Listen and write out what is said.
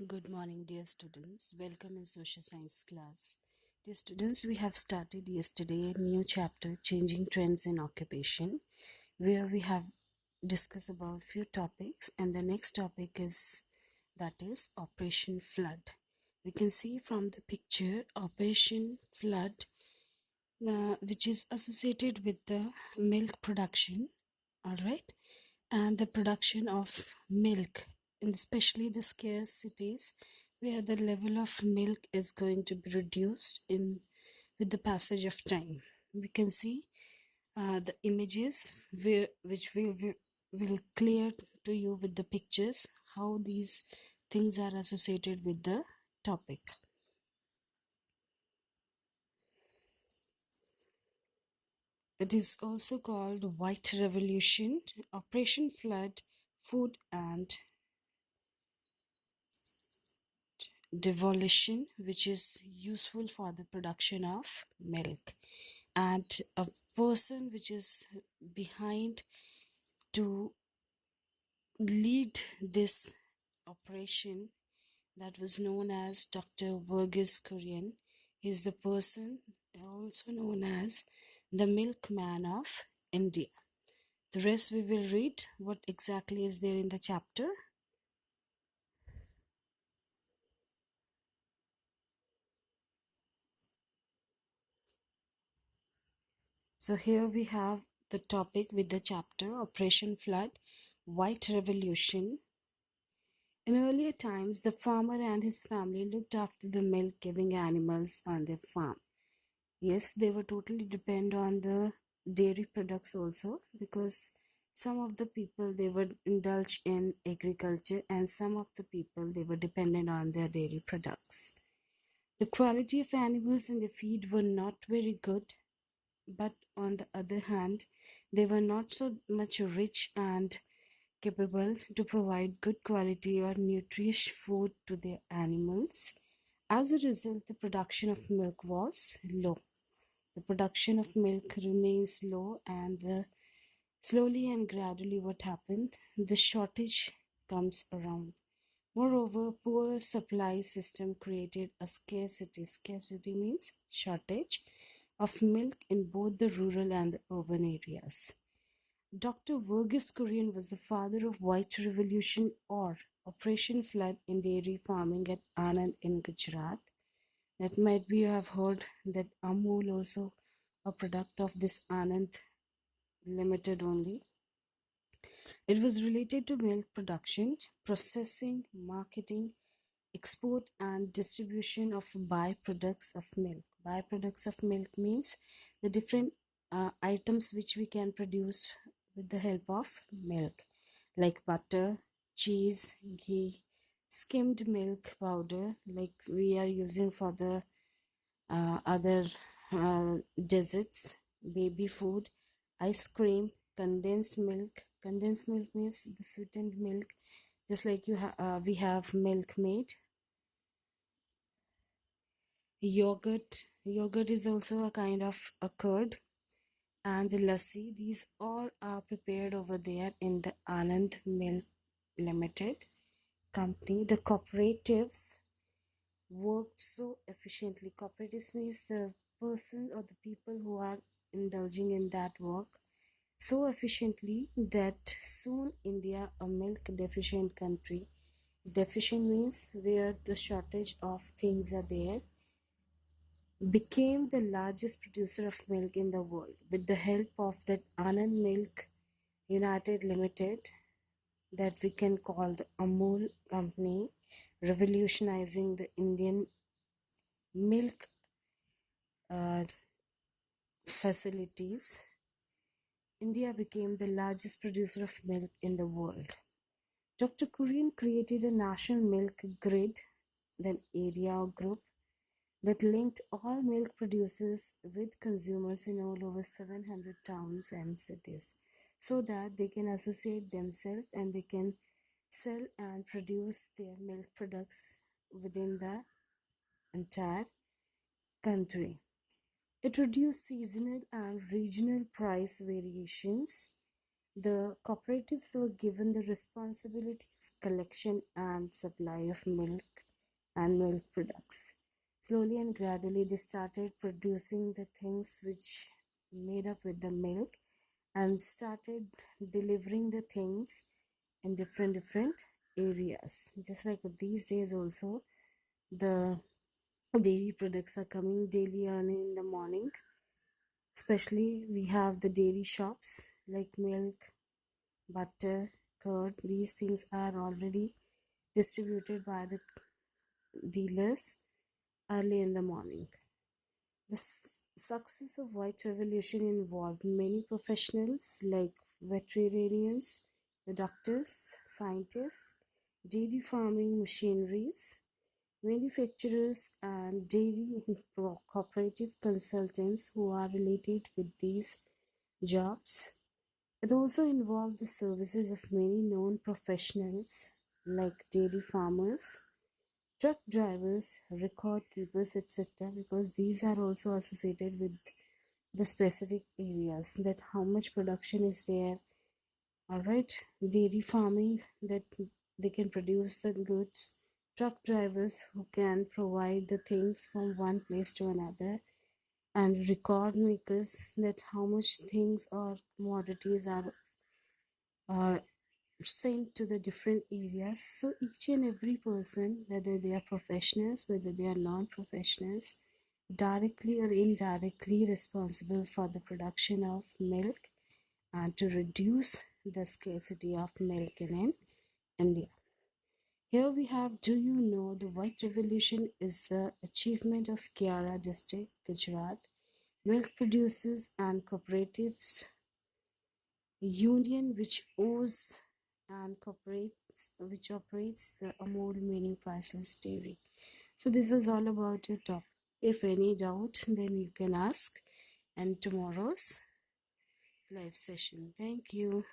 Good morning, dear students. Welcome in social science class. Dear students, we have started yesterday a new chapter, Changing Trends in Occupation, where we have discussed about few topics, and the next topic is Operation Flood. We can see from the picture Operation Flood, which is associated with the milk production, all right, and the production of milk, and especially the scarce cities where the level of milk is going to be reduced in with the passage of time. We can see the images which will clear to you with the pictures how these things are associated with the topic. It is also called White Revolution, Operation Flood, Food and Devolution, which is useful for the production of milk, and a person which is behind to lead this operation, that was known as Dr. Verghese Kurian. He is the person also known as the milkman of India. The rest we will read what exactly is there in the chapter. So here we have the topic with the chapter Operation Flood, White Revolution. In earlier times, the farmer and his family looked after the milk-giving animals on their farm. Yes, they were totally dependent on the dairy products also, because some of the people they would indulge in agriculture and some of the people they were dependent on their dairy products. The quality of animals in the feed were not very good, but on the other hand, they were not so much rich and capable to provide good quality or nutritious food to their animals. As a result, the production of milk was low. The production of milk remains low, and slowly and gradually what happened, the shortage comes around. Moreover, poor supply system created a scarcity. Scarcity means shortage of milk in both the rural and the urban areas. Dr. Verghese Kurian was the father of White Revolution or Operation Flood in dairy farming at Anand in Gujarat. That might be you have heard that Amul also a product of this Anand Limited only. It was related to milk production, processing, marketing, export and distribution of byproducts of milk. Byproducts of milk means the different items which we can produce with the help of milk, like butter, cheese, ghee, skimmed milk powder, like we are using for the other desserts, baby food, ice cream, condensed milk. Condensed milk means the sweetened milk, just like we have Milkmaid. Yogurt is also a kind of a curd, and the lassi. These all are prepared over there in the Anand Milk Limited company. The cooperatives worked so efficiently. Cooperatives means the person or the people who are indulging in that work so efficiently that soon India, a milk deficient country, deficient means where the shortage of things are there, became the largest producer of milk in the world with the help of that Anand Milk United Limited, that we can call the Amul company, revolutionizing the Indian milk uh, facilities. India became the largest producer of milk in the world. Dr. Kurian created a national milk grid, then area or group, that linked all milk producers with consumers in all over 700 towns and cities, so that they can associate themselves and they can sell and produce their milk products within the entire country. It reduced seasonal and regional price variations The cooperatives were given the responsibility of collection and supply of milk and milk products. Slowly and gradually, they started producing the things which made up with the milk and started delivering the things in different areas. Just like these days, also the dairy products are coming daily early in the morning. Especially, we have the dairy shops like milk, butter, curd. These things are already distributed by the dealers early in the morning. The success of white revolution involved many professionals like veterinarians, the doctors, scientists, dairy farming machineries, manufacturers, and dairy cooperative consultants who are related with these jobs. It also involved the services of many known professionals like dairy farmers, truck drivers, record keepers, etc., because these are also associated with the specific areas, that how much production is there. All right, dairy farming, that they can produce the goods, truck drivers who can provide the things from one place to another, and record makers, that how much things or commodities are sent to the different areas. So each and every person, whether they are professionals, whether they are non-professionals, directly or indirectly responsible for the production of milk and to reduce the scarcity of milk in India. Here we have, do you know the White Revolution is the achievement of Kyara district, Gujarat, milk producers and cooperatives union which owns and operates the Amul Meaning Priceless Dairy. So this was all about your topic. If any doubt, then you can ask in tomorrow's live session. Thank you.